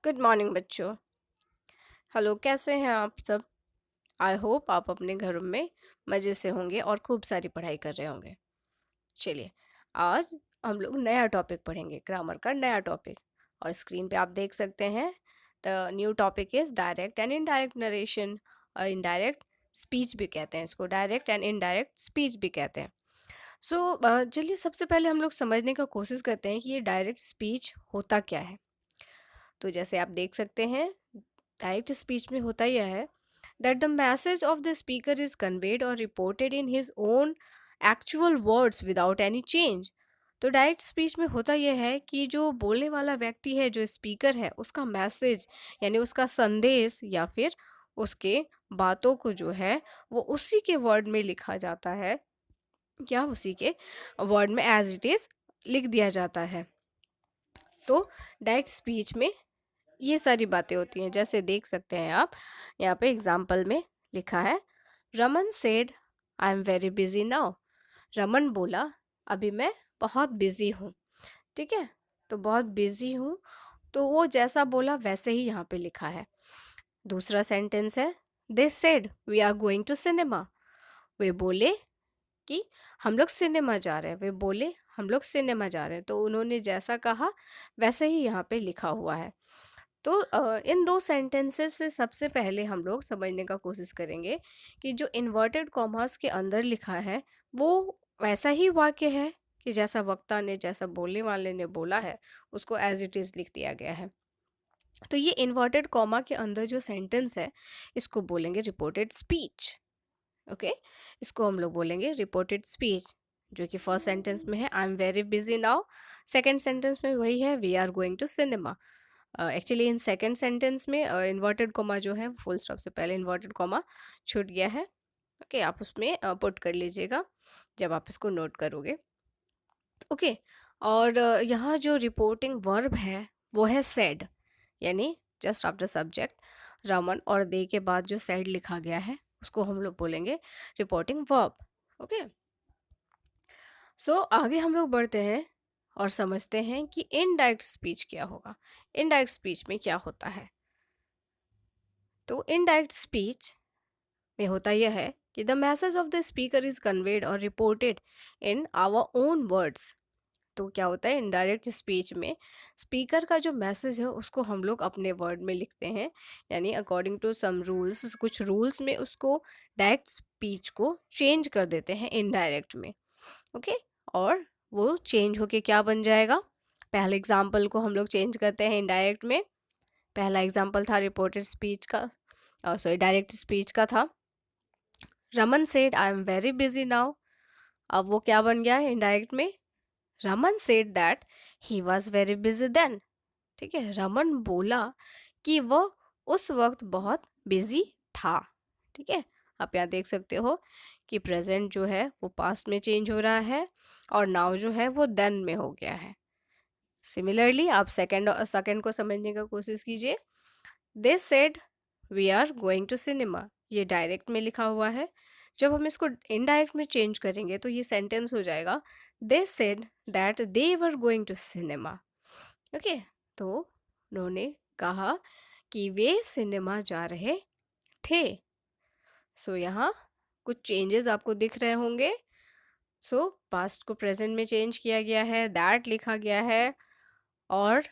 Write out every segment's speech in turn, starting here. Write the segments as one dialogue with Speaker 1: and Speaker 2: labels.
Speaker 1: Good morning बच्चों। Hello, कैसे हैं आप सब? आई होप आप अपने घरों में मज़े से होंगे और खूब सारी पढ़ाई कर रहे होंगे। चलिए, आज हम लोग नया टॉपिक पढ़ेंगे, ग्रामर का नया टॉपिक। और स्क्रीन पे आप देख सकते हैं, the new topic is direct and indirect narration, और इनडायरेक्ट स्पीच भी कहते हैं इसको, डायरेक्ट एंड इनडायरेक्ट स्पीच भी कहते हैं। चलिए सबसे पहले हम लोग समझने का कोशिश करते हैं कि ये डायरेक्ट स्पीच होता क्या है। तो जैसे आप देख सकते हैं, डायरेक्ट स्पीच में होता यह है that the message of the speaker is conveyed or reported in his own actual words without any change। तो डायरेक्ट स्पीच में होता यह है कि जो बोलने वाला व्यक्ति है, जो स्पीकर है, उसका मैसेज यानी उसका संदेश या फिर उसके बातों को जो है वो उसी के वर्ड में लिखा जाता है या उसी के वर्ड में एज इट इज़ लिख दिया जाता है। तो डायरेक्ट स्पीच में ये सारी बातें होती हैं। जैसे देख सकते हैं आप, यहाँ पे एग्जाम्पल में लिखा है, Raman said I am very busy now. Raman बोला, अभी मैं बहुत बिजी हूँ। ठीक है, तो बहुत बिजी हूँ, तो वो जैसा बोला वैसे ही यहाँ पे लिखा है। दूसरा सेंटेंस है, they said we are going to cinema. वे बोले कि हम लोग सिनेमा जा रहे हैं। वे बोले हम लोग सिनेमा जा रहे हैं, तो उन्होंने जैसा कहा वैसे ही यहाँ पे लिखा हुआ है। तो इन दो सेंटेंसेस से सबसे पहले हम लोग समझने का कोशिश करेंगे कि जो इन्वर्टेड कॉमास के अंदर लिखा है वो वैसा ही वाक्य है कि जैसा वक्ता ने, जैसा बोलने वाले ने बोला है, उसको एज इट इज़ लिख दिया गया है। तो ये इन्वर्टेड कॉमा के अंदर जो सेंटेंस है, इसको बोलेंगे रिपोर्टेड स्पीच। ओके, इसको हम लोग बोलेंगे रिपोर्टेड स्पीच, जो कि फर्स्ट सेंटेंस में है I am very busy now. Second sentence में वही है, we are going to cinema. Actually इन सेकेंड सेंटेंस में इन्वर्टेड कॉमा जो है, फुल स्टॉप से पहले इन्वर्टेड कॉमा छूट गया है। ओके, आप उसमें पुट कर लीजिएगा जब आप इसको नोट करोगे। ओके, और यहाँ जो रिपोर्टिंग वर्ब है वो है सेड, यानी जस्ट आफ्टर सब्जेक्ट रमन और दे के बाद जो सेड लिखा गया है उसको हम लोग बोलेंगे रिपोर्टिंग वर्ब। ओके, आगे हम लोग बढ़ते हैं और समझते हैं कि इनडायरेक्ट स्पीच क्या होगा। इनडायरेक्ट स्पीच में क्या होता है? तो इनडायरेक्ट स्पीच में होता यह है कि the message of the speaker is conveyed और reported in our own words. तो क्या होता है इनडायरेक्ट स्पीच में, स्पीकर का जो मैसेज है उसको हम लोग अपने वर्ड में लिखते हैं, यानी अकॉर्डिंग टू सम रूल्स, कुछ रूल्स में उसको डायरेक्ट स्पीच को चेंज कर देते हैं इनडायरेक्ट में। ओके, और वो चेंज होके क्या बन जाएगा? पहले एग्जाम्पल को हम लोग चेंज करते हैं इनडायरेक्ट में। पहला एग्जाम्पल था रिपोर्टेड स्पीच का, सॉरी डायरेक्ट स्पीच का था, Raman said I am very busy now. अब वो क्या बन गया है इनडायरेक्ट में? Raman said that he was very busy then. ठीक है, रमन बोला कि वह उस वक्त बहुत बिजी था। ठीक है, आप यहाँ देख सकते हो कि प्रेजेंट जो है वो पास्ट में चेंज हो रहा है और नाउ जो है वो देन में हो गया है। सिमिलरली आप सेकंड को समझने का कोशिश कीजिए। They said we are going to cinema, ये डायरेक्ट में लिखा हुआ है। जब हम इसको इनडायरेक्ट में चेंज करेंगे तो ये सेंटेंस हो जाएगा, they said that they were going to cinema. Okay, तो उन्होंने कहा कि वे सिनेमा जा रहे थे। यहाँ कुछ चेंजेस आपको दिख रहे होंगे। पास्ट को प्रेजेंट में चेंज किया गया है, दैट लिखा गया है, और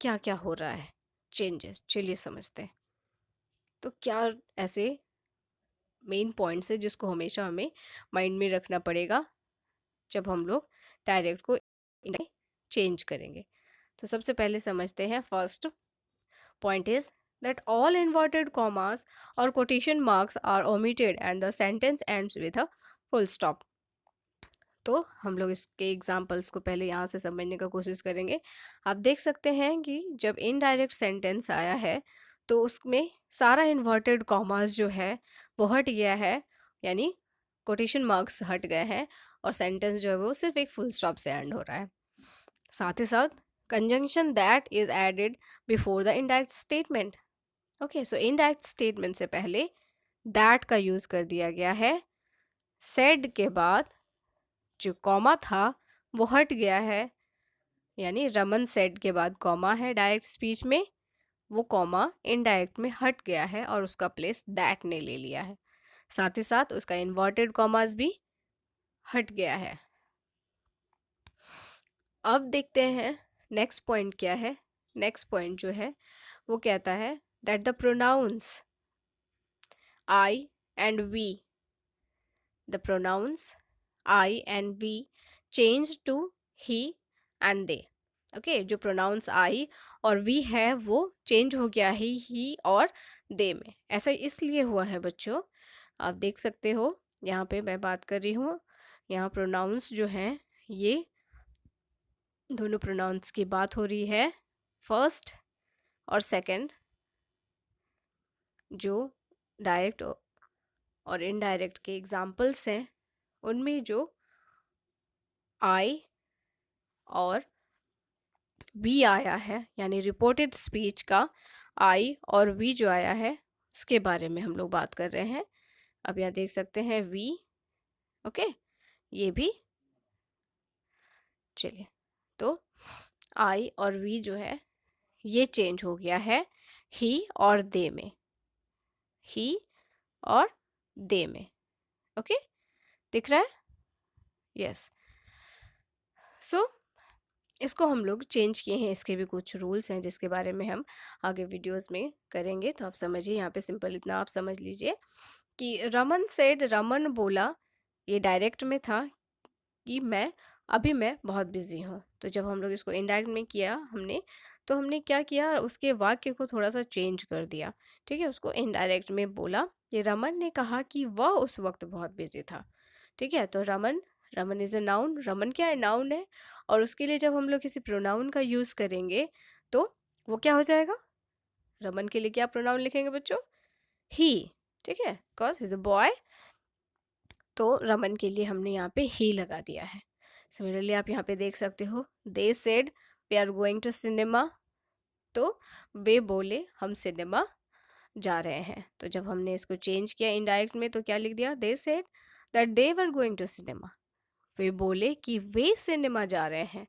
Speaker 1: क्या क्या हो रहा है चेंजेस, चलिए समझते हैं। तो क्या ऐसे मेन पॉइंट्स है जिसको हमेशा हमें माइंड में रखना पड़ेगा जब हम लोग डायरेक्ट को चेंज करेंगे। तो सबसे पहले समझते हैं, first point is that all inverted commas or quotation marks are omitted and the sentence ends with a full stop। तो हम लोग इसके एग्जाम्पल्स को पहले यहाँ से समझने का कोशिश करेंगे। आप देख सकते हैं कि जब इनडायरेक्ट सेंटेंस आया है तो उसमें सारा इन्वर्टेड कॉमास जो है वो हट गया है, यानी कोटेशन मार्क्स हट गए हैं, और सेंटेंस जो है वो सिर्फ एक फुल स्टॉप से एंड हो रहा है। साथ ही साथ conjunction that is added before the indirect statement. Okay, so indirect statement से पहले दैट का यूज़ कर दिया गया है। सेड के बाद जो कॉमा था वो हट गया है, यानी रमन सेड के बाद कॉमा है डायरेक्ट स्पीच में, वो कॉमा इनडायरेक्ट में हट गया है और उसका प्लेस दैट ने ले लिया है। साथ ही साथ उसका इन्वर्टेड कॉमास भी हट गया है। अब देखते हैं नेक्स्ट पॉइंट क्या है। नेक्स्ट पॉइंट जो है वो कहता है that the pronouns I and we, the pronouns I and we change to he and they. Okay, जो प्रोनाउंस आई और वी है वो चेंज हो गया है ही और दे में। ऐसा इसलिए हुआ है बच्चों, आप देख सकते हो यहाँ पे मैं बात कर रही हूँ, यहाँ प्रोनाउंस जो हैं ये दोनों प्रोनाउंस की बात हो रही है, फर्स्ट और सेकंड, जो डायरेक्ट और इनडायरेक्ट के एग्जाम्पल्स हैं उनमें जो आई और वी आया है, यानी रिपोर्टेड स्पीच का आई और वी जो आया है उसके बारे में हम लोग बात कर रहे हैं। अब यहाँ देख सकते हैं वी, ओके, ये भी, चलिए, तो आई और वी जो है ये चेंज हो गया है ही और दे में, ही और दे में। ओके, दिख रहा है? यस। सो इसको हम लोग चेंज किए हैं, इसके भी कुछ रूल्स हैं जिसके बारे में हम आगे वीडियोस में करेंगे। तो आप समझिए, यहाँ पे सिंपल इतना आप समझ लीजिए कि रमन सेड, रमन बोला, ये डायरेक्ट में था कि मैं बहुत बिजी हूँ। तो जब हम लोग इसको इनडायरेक्ट में किया हमने, तो हमने क्या किया, उसके वाक्य को थोड़ा सा चेंज कर दिया। ठीक है, उसको इनडायरेक्ट में बोला, ये रमन ने कहा कि वह उस वक्त बहुत बिजी था। ठीक है, तो Raman, Raman is a noun, Raman क्या है, नाउन है। और उसके लिए जब हम लोग किसी प्रोनाउन का यूज करेंगे तो वो क्या हो जाएगा, रमन के लिए क्या प्रोनाउन लिखेंगे बच्चों, ही। ठीक है, बिकॉज इज अ बॉय, तो रमन के लिए हमने यहाँ पे ही लगा दिया है। सिमिलरली आप यहाँ पे देख सकते हो, they said we are going to cinema, तो वे बोले हम सिनेमा जा रहे हैं। तो जब हमने इसको चेंज किया इनडायरेक्ट में तो क्या लिख दिया, they said that they were going to cinema, वे बोले कि वे सिनेमा जा रहे हैं।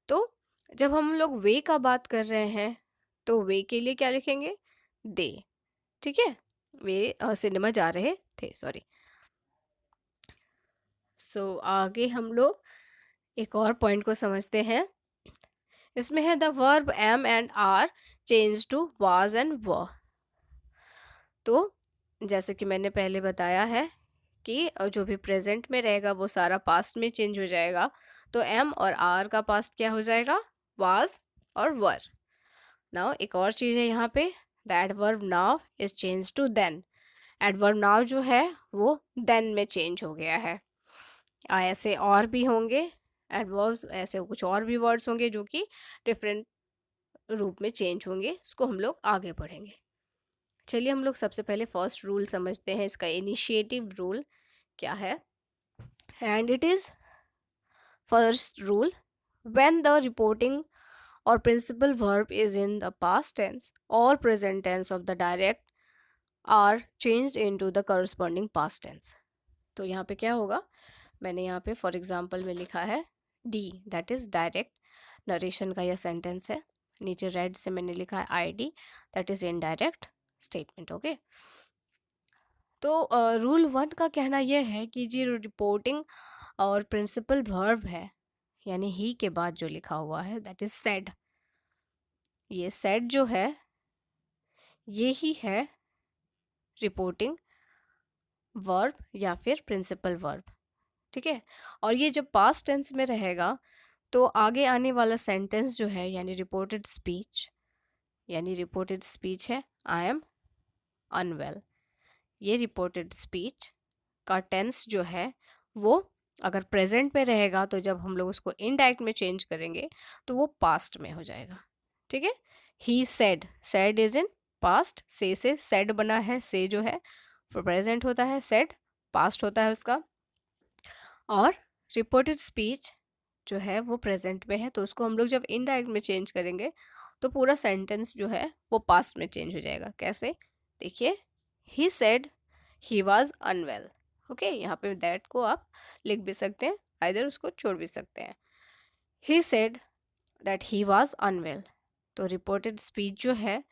Speaker 1: तो जब हम लोग वे का बात कर रहे हैं तो वे के लिए क्या लिखेंगे, दे। ठीक है, वे सिनेमा जा रहे थे, सॉरी। सो आगे हम लोग एक और पॉइंट को समझते हैं। इसमें है the verb am and are change to was and were. तो जैसे कि मैंने पहले बताया है कि जो भी प्रेजेंट में रहेगा वो सारा पास्ट में चेंज हो जाएगा। तो एम और आर का पास्ट क्या हो जाएगा, वाज और वर। नाउ एक और चीज़ है यहाँ पे, the adverb now is change to then. Adverb now जो है वो देन में चेंज हो गया है। ऐसे और भी होंगे एडवर्ब्स, ऐसे कुछ और भी वर्ड्स होंगे जो कि डिफरेंट रूप में चेंज होंगे, उसको हम लोग आगे पढ़ेंगे। चलिए हम लोग सबसे पहले फर्स्ट रूल समझते हैं, इसका इनिशिएटिव रूल क्या है। And it is first rule, when the reporting or principal verb is in the past tense, all present tense of the direct are changed into the corresponding past tense। तो यहाँ पे क्या होगा, मैंने यहाँ पे फॉर एग्जाम्पल में लिखा है D, that is direct narration का यह सेंटेंस है। नीचे रेड से मैंने लिखा है I D, that is indirect statement. Okay, तो रूल 1 का कहना यह है कि जो रिपोर्टिंग और प्रिंसिपल वर्ब है, यानी ही के बाद जो लिखा हुआ है दैट इज सेड, ये सेड जो है ये ही है रिपोर्टिंग वर्ब या फिर प्रिंसिपल वर्ब। ठीक है, और ये जब पास्ट टेंस में रहेगा तो आगे आने वाला सेंटेंस जो है यानी रिपोर्टेड स्पीच, यानी रिपोर्टेड स्पीच है आई एम अनवेल, ये रिपोर्टेड स्पीच का टेंस जो है वो अगर प्रेजेंट में रहेगा तो जब हम लोग उसको इनडायरेक्ट में चेंज करेंगे तो वो पास्ट में हो जाएगा। ठीक है, he said, said is in past, से सेड बना है, से जो है प्रेजेंट होता है, सेड पास्ट होता है उसका, और रिपोर्टेड स्पीच जो है वो प्रेजेंट में है, तो उसको हम लोग जब इनडायरेक्ट में चेंज करेंगे तो पूरा सेंटेंस जो है वो पास्ट में चेंज हो जाएगा। कैसे, देखिए, he said he was unwell. Okay, यहाँ पे दैट को आप लिख भी सकते हैं, आइदर उसको छोड़ भी सकते हैं। He said that he was unwell, तो रिपोर्टेड स्पीच जो है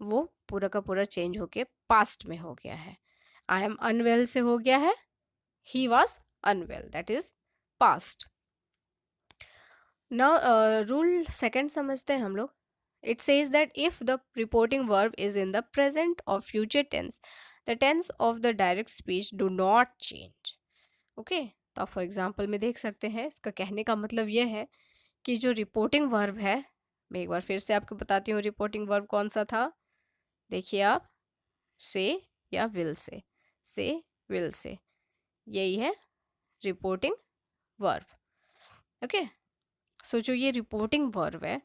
Speaker 1: वो पूरा का पूरा चेंज होके पास्ट में हो गया है। आई एम अनवेल से हो गया है he was unwell, that is past. Now rule second समझते हैं हम लोग। It says that if the reporting verb is in the present और future tense, the tense of the direct speech do not change. Okay, तो आप for example में देख सकते हैं, इसका कहने का मतलब यह है कि जो रिपोर्टिंग वर्ब है, मैं एक बार फिर से आपको बताती हूँ रिपोर्टिंग वर्ब कौन सा था। देखिए आप, से या विल से विल से, यही है रिपोर्टिंग वर्ब। ओके, सो जो ये रिपोर्टिंग वर्ब है,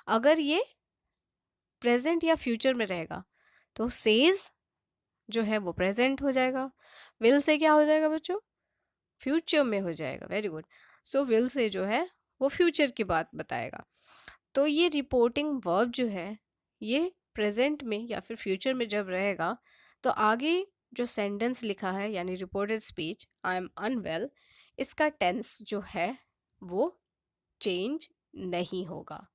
Speaker 1: अगर ये प्रेजेंट या फ्यूचर में रहेगा तो सेज जो है वो प्रेजेंट हो जाएगा, विल से क्या हो जाएगा बच्चों, फ्यूचर में हो जाएगा। Very good. So will say जो है वो फ्यूचर की बात बताएगा। तो ये रिपोर्टिंग वर्ब जो है ये प्रेजेंट में या फिर फ्यूचर में जब रहेगा तो आगे जो सेंटेंस लिखा है यानी reported speech I am unwell, इसका टेंस जो है वो चेंज नहीं होगा।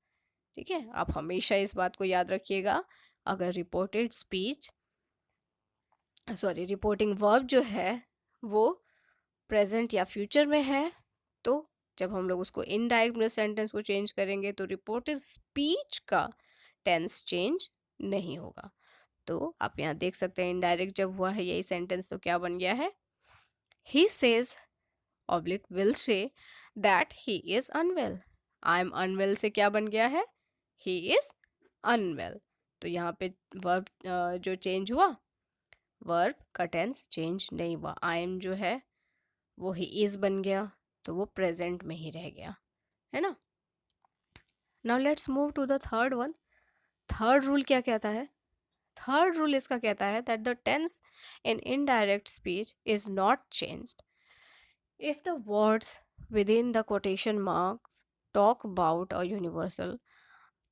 Speaker 1: ठीक है, आप हमेशा इस बात को याद रखिएगा। अगर रिपोर्टेड स्पीच रिपोर्टिंग वर्ब जो है वो प्रेजेंट या फ्यूचर में है, तो जब हम लोग उसको इनडायरेक्ट में सेंटेंस को चेंज करेंगे तो रिपोर्टेड स्पीच का टेंस चेंज नहीं होगा। तो आप यहाँ देख सकते हैं इनडायरेक्ट जब हुआ है यही सेंटेंस, तो क्या बन गया है, he says oblique will say that he is unwell. I am unwell से क्या बन गया है, ही इज अनवेल। तो यहाँ पे वर्ब जो चेंज हुआ, वर्ब का टेंस चेंज नहीं हुआ। आई एम जो है वो ही इज बन गया, तो वो प्रेजेंट में ही रह गया, है ना। Now let's move to the third one. Third rule क्या कहता है, थर्ड रूल इसका कहता है that the tense in indirect speech is not changed if the words within the quotation marks talk about a universal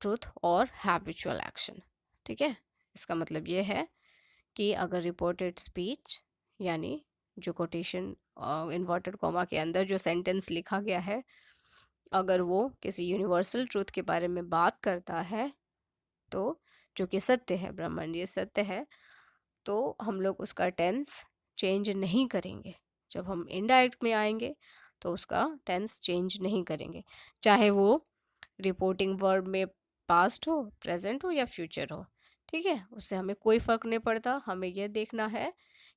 Speaker 1: truth or habitual action। ठीक है, इसका मतलब ये है कि अगर रिपोर्टेड स्पीच यानी जो कोटेशन इन्वर्टेड कॉमा के अंदर जो सेंटेंस लिखा गया है, अगर वो किसी यूनिवर्सल ट्रूथ के बारे में बात करता है, तो जो कि सत्य है, ब्रह्मांड ये सत्य है, तो हम लोग उसका टेंस चेंज नहीं करेंगे। जब हम इनडायरेक्ट में आएंगे तो उसका टेंस चेंज नहीं करेंगे, चाहे वो रिपोर्टिंग वर्ब में पास्ट हो, प्रेजेंट हो या फ्यूचर हो। ठीक है, उससे हमें कोई फ़र्क नहीं पड़ता। हमें यह देखना है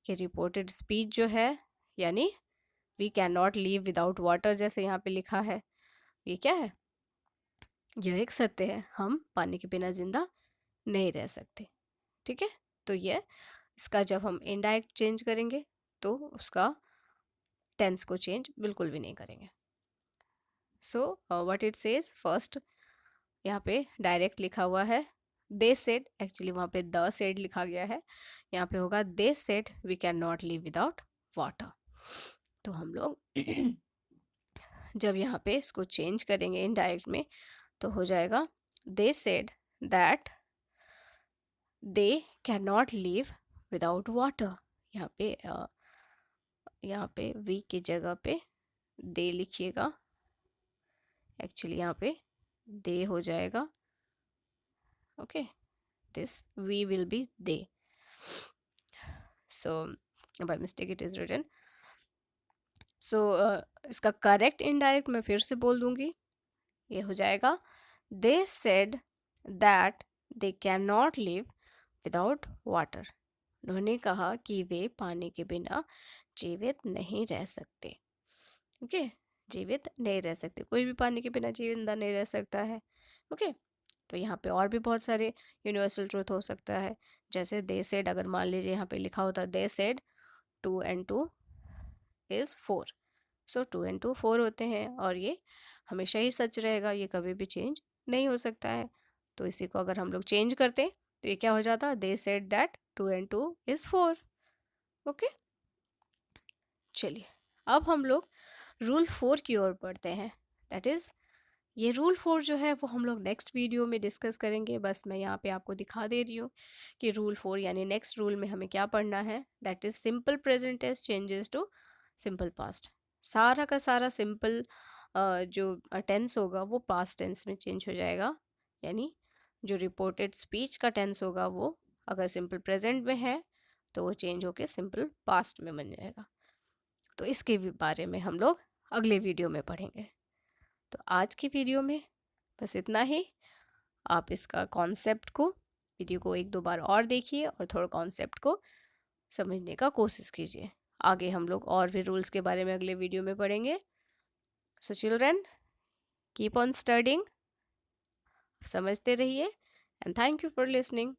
Speaker 1: कि रिपोर्टेड स्पीच जो है, यानी we can not live without water जैसे यहाँ पे लिखा है, ये क्या है, यह एक सत्य है, हम पानी के बिना जिंदा नहीं रह सकते। ठीक है, तो ये इसका जब हम इनडायरेक्ट चेंज करेंगे तो उसका टेंस को चेंज बिल्कुल भी नहीं करेंगे। So what it says, first यहाँ पे डायरेक्ट लिखा हुआ है दे सेड, एक्चुअली वहाँ पे द सेड लिखा गया है, यहाँ पे होगा they said we can not live without water. तो हम लोग जब यहाँ पे इसको चेंज करेंगे इनडायरेक्ट में तो हो जाएगा they said that they can not live without water. यहाँ पे वी की जगह पे दे लिखिएगा, एक्चुअली यहाँ पे दे हो जाएगा। Okay, this we will be they, so by mistake it is written। so इसका करेक्ट इनडायरेक्ट मैं फिर से बोल दूंगी, ये हो जाएगा they said that they cannot live without water। उन्होंने कहा कि वे पानी के बिना जीवित नहीं रह सकते। ओके, जीवित नहीं रह सकते, कोई भी पानी के बिना जीवित नहीं रह सकता है। ओके, तो यहाँ पे और भी बहुत सारे यूनिवर्सल ट्रूथ हो सकता है, जैसे दे सेड, अगर मान लीजिए यहाँ पे लिखा होता they said 2 and 2 is 4, so 2 and 2 4 होते हैं और ये हमेशा ही सच रहेगा, ये कभी भी चेंज नहीं हो सकता है। तो इसी को अगर हम लोग चेंज करते तो ये क्या हो जाता, दे said that 2 and 2 is 4। Okay, चलिए अब हम लोग रूल 4 की ओर बढ़ते हैं। दैट इज़, ये रूल 4 जो है वो हम लोग नेक्स्ट वीडियो में डिस्कस करेंगे। बस मैं यहाँ पे आपको दिखा दे रही हूँ कि रूल 4 यानी नेक्स्ट रूल में हमें क्या पढ़ना है। That is simple present tense changes to simple past. सारा का सारा सिंपल जो टेंस होगा वो पास्ट टेंस में चेंज हो जाएगा, यानी जो रिपोर्टेड स्पीच का टेंस होगा वो अगर सिंपल प्रेजेंट में है तो वो चेंज होके सिंपल पास्ट में बन जाएगा। तो इसके बारे में हम लोग अगले वीडियो में पढ़ेंगे। तो आज की वीडियो में बस इतना ही। आप इसका कॉन्सेप्ट को वीडियो को 1-2 बार और देखिए और थोड़ा कॉन्सेप्ट को समझने का कोशिश कीजिए। आगे हम लोग और भी रूल्स के बारे में अगले वीडियो में पढ़ेंगे। So children, keep on studying, समझते रहिए and thank you for listening.